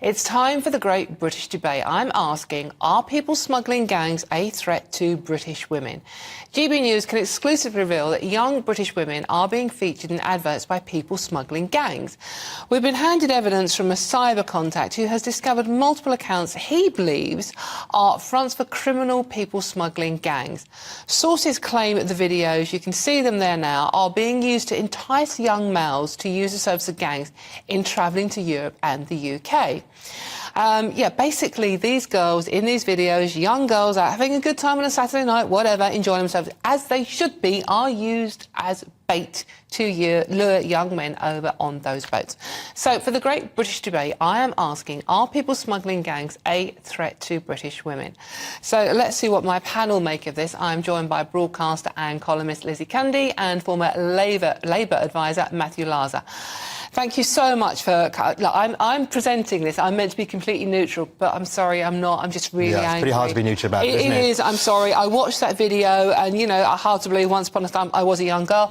It's time for the great British debate. I'm asking, are people smuggling gangs a threat to British women? GBNews can exclusively reveal that young British women are being featured in adverts by people smuggling gangs. We've been handed evidence from a cyber contact who has discovered multiple accounts he believes are fronts for criminal people smuggling gangs. Sources claim that the videos, you can see them there now, are being used to entice young males to use the service of gangs in travelling to Europe and the UK. Basically, these girls in these videos, young girls out having a good time on a Saturday night, whatever, enjoying themselves, as they should be, are used as bait to lure young men over on those boats. So, for the great British debate, I am asking, are people smuggling gangs a threat to British women? So, let's see what my panel make of this. I'm joined by broadcaster and columnist Lizzie Cundy and former Labour advisor Matthew Laza. Thank you so much for... Look, I'm presenting this. I'm meant to be completely neutral, but I'm sorry, I'm not. I'm just really angry. It's pretty hard to be neutral about it, isn't it? It is. I'm sorry. I watched that video and, you know, hard to believe once upon a time I was a young girl.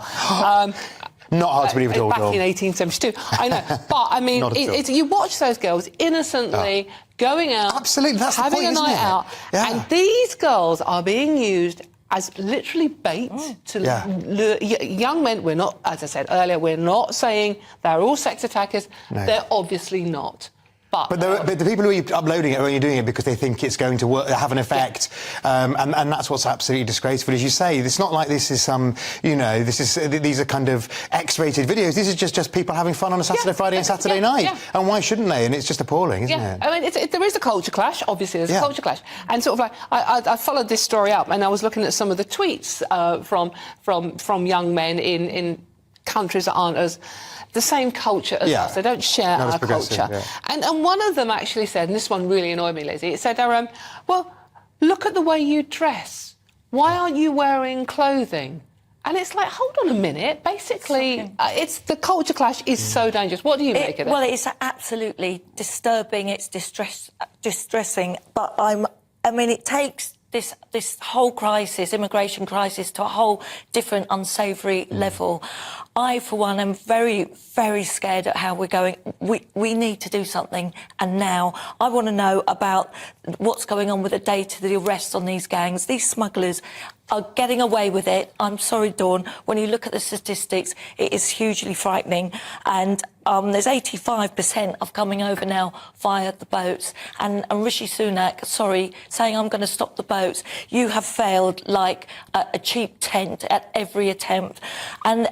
Not hard to believe at all. Back in 1872. I know. But, I mean, you watch those girls innocently going out, absolutely, that's having the point, a night out, and these girls are being used as literally bait to lure young men. We're not, as I said earlier, we're not saying they're all sex attackers. No. They're obviously not. But the people who are uploading it are only doing it because they think it's going to work, have an effect, and that's what's absolutely disgraceful. As you say, it's not like this is some, you know, these are kind of X-rated videos. These are just people having fun on a Saturday, Friday and Saturday night. Yeah. And why shouldn't they? And it's just appalling, isn't it? I mean, there is a culture clash, obviously, there's a culture clash. And sort of like, I followed this story up and I was looking at some of the tweets from young men in countries that aren't as the same culture as us. They don't share our culture. Yeah. And one of them actually said, and this one really annoyed me, Lizzie, it said, well, look at the way you dress. Why aren't you wearing clothing? And it's like, hold on a minute. Basically, it's the culture clash is so dangerous. What do you make of it? Well, it's absolutely disturbing. It's distressing. But I mean, it takes this whole crisis, immigration crisis, to a whole different unsavoury level. I, for one, am very, very scared at how we're going. We need to do something, and now. I want to know about what's going on with the data, the arrests on these gangs. These smugglers are getting away with it. I'm sorry, Dawn, when you look at the statistics, it is hugely frightening. And there's 85% of coming over now via the boats. And Rishi Sunak, sorry, saying I'm going to stop the boats. You have failed like a cheap tent at every attempt. And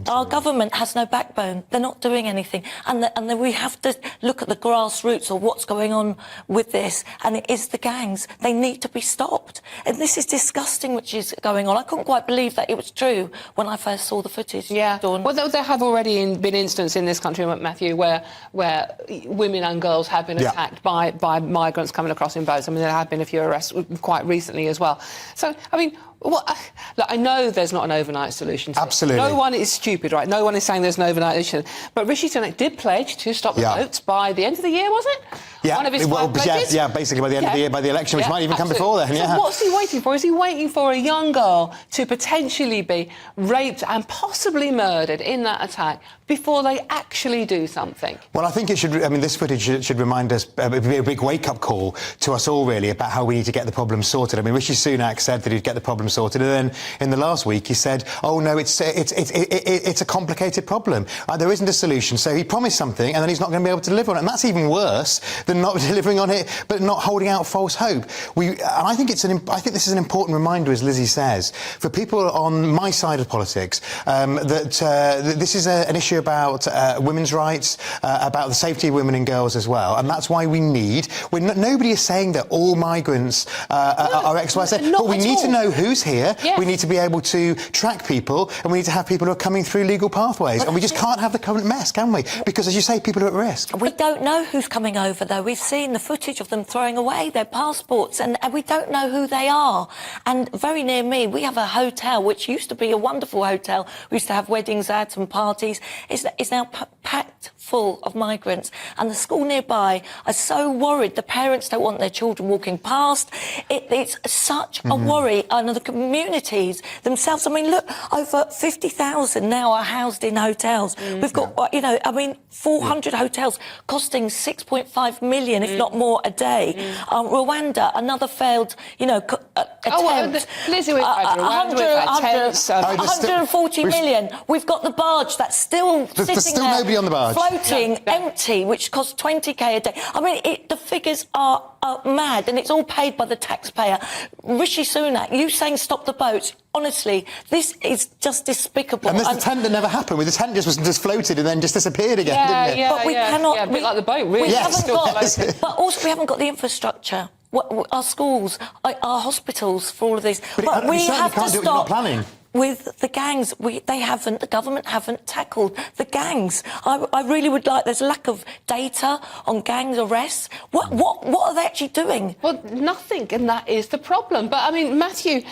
our government has no backbone. They're not doing anything. And then we have to look at the grassroots of what's going on with this. And it is the gangs. They need to be stopped. And this is disgusting, which is going on. I couldn't quite believe that it was true when I first saw the footage. Yeah. Dawn. Well, there have already been instances in this country, Matthew, where women and girls have been attacked by migrants coming across in boats. I mean, there have been a few arrests quite recently as well. So, I mean, look, I know there's not an overnight solution to Absolutely. No one is stupid, right? No one is saying there's an overnight solution. But Rishi Sunak did pledge to stop the boats by the end of the year, was it? Yeah, one of his pledges? Basically by the end of the year, by the election, which might even come before then. So what's he waiting for? Is he waiting for a young girl to potentially be raped and possibly murdered in that attack before they actually do something? Well, I think it should... I mean, this footage should remind us, be a big wake-up call to us all, really, about how we need to get the problem sorted. I mean, Rishi Sunak said that he'd get the problem sorted, and then in the last week he said, oh, no, it's a complicated problem. There isn't a solution. So he promised something, and then he's not going to be able to deliver on it. And that's even worse than not delivering on it, but not holding out false hope. And I think this is an important reminder, as Lizzie says, for people on my side of politics, that this is an issue about women's rights, about the safety of women and girls as well. And that's why we need... nobody is saying that all migrants are X, Y, Z, but we need to know who's here. Yes. We need to be able to track people, and we need to have people who are coming through legal pathways. And we just can't have the current mess, can we? Because, as you say, people are at risk. We don't know who's coming over, though. We've seen the footage of them throwing away their passports, and we don't know who they are. And very near me, we have a hotel, which used to be a wonderful hotel. We used to have weddings at and parties. It's now packed full of migrants, and the school nearby are so worried. The parents don't want their children walking past. It's such a worry, and the communities themselves. I mean, look, over 50,000 now are housed in hotels. We've got, 400 hotels costing 6.5 million, if not more, a day. Rwanda, another failed, attempt. Lizzie, we've had Rwanda, we've had attempts. 140 million. We've got the barge that's still sitting there's still there, nobody on the barge. floating, empty, which costs 20k a day. I mean, the figures are mad, and it's all paid by the taxpayer. Rishi Sunak, you saying stop the boats. Honestly, this is just despicable. And there's the tent that never happened. The tent just floated and then just disappeared again, didn't it? But we cannot. Yeah, a bit like the boat, really. We Yes, haven't got, yes. but also we haven't got the infrastructure. Our schools, our hospitals for all of this. But we you certainly have can't to do it without stop planning. with the gangs. The government haven't tackled the gangs. I really would like, there's a lack of data on gang arrests. What are they actually doing? Well, nothing, and that is the problem. But, I mean, Matthew,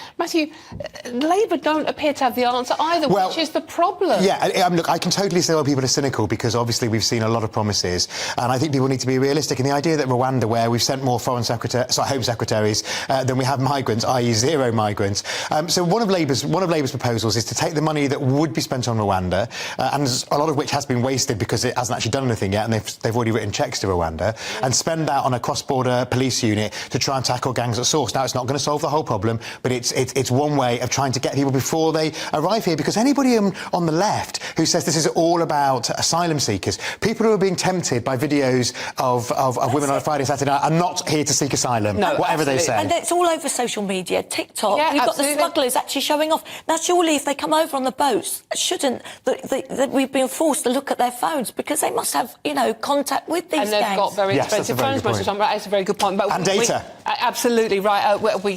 Labour don't appear to have the answer either, which is the problem. Yeah, look, I can totally see why people are cynical, because obviously we've seen a lot of promises, and I think people need to be realistic. And the idea that Rwanda, where we've sent more Home Secretaries than we have migrants, i.e. zero migrants. So one of Labour's proposals is to take the money that would be spent on Rwanda, and a lot of which has been wasted because it hasn't actually done anything yet, and they've already written cheques to Rwanda, and spend that on a cross-border police unit to try and tackle gangs at source. Now, it's not going to solve the whole problem, but it's one way of trying to get people before they arrive here, because anybody on the left who says this is all about asylum seekers, people who are being tempted by videos of women on a Friday, Saturday night are not here to seek asylum, whatever they say. And it's all over social media, TikTok. Yeah, You've absolutely. got the smugglers actually showing off. Now, surely if they come over on the boats, shouldn't we've been forced to look at their phones, because they must have, contact with these gangs. And they've got very Yes, that's a expensive very phones good most of the point. time. Right, that's a very good point. But And data. Absolutely right.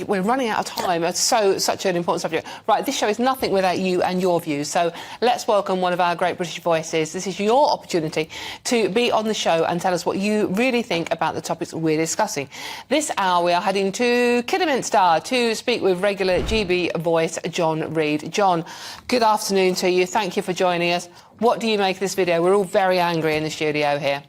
We're running out of time. It's such an important subject. Right, this show is nothing without you and your views. So let's welcome one of our great British voices. This is your opportunity to be on the show and tell us what you really think about the topics we're discussing. This hour we are heading to Kidderminster to speak with regular GB voice John Reed. John, good afternoon to you. Thank you for joining us. What do you make of this video? We're all very angry in the studio here.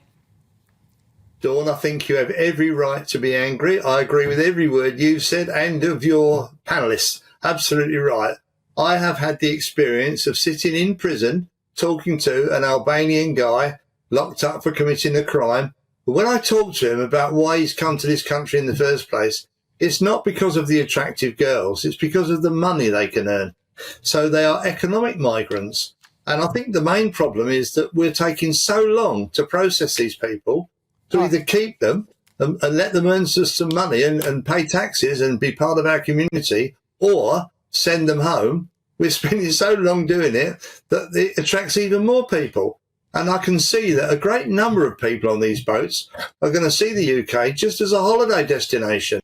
Dawn, I think you have every right to be angry. I agree with every word you've said and of your panellists. Absolutely right. I have had the experience of sitting in prison talking to an Albanian guy locked up for committing a crime. But when I talk to him about why he's come to this country in the first place, it's not because of the attractive girls. It's because of the money they can earn. So they are economic migrants. And I think the main problem is that we're taking so long to process these people, to either keep them and let them earn us some money and pay taxes and be part of our community, or send them home. We're spending so long doing it that it attracts even more people. And I can see that a great number of people on these boats are going to see the UK just as a holiday destination.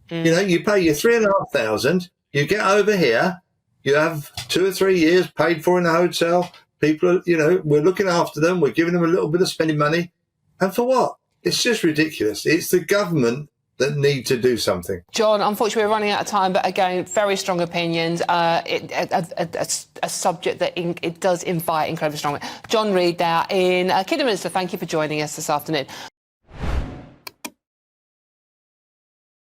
You pay your $3,500, you get over here, you have 2 or 3 years paid for in a hotel. People, we're looking after them. We're giving them a little bit of spending money. And for what? It's just ridiculous. It's the government that need to do something. John, unfortunately, we're running out of time, but again, very strong opinions. A subject that it does invite incredibly strongly. John Reed now in Kidderminster, thank you for joining us this afternoon.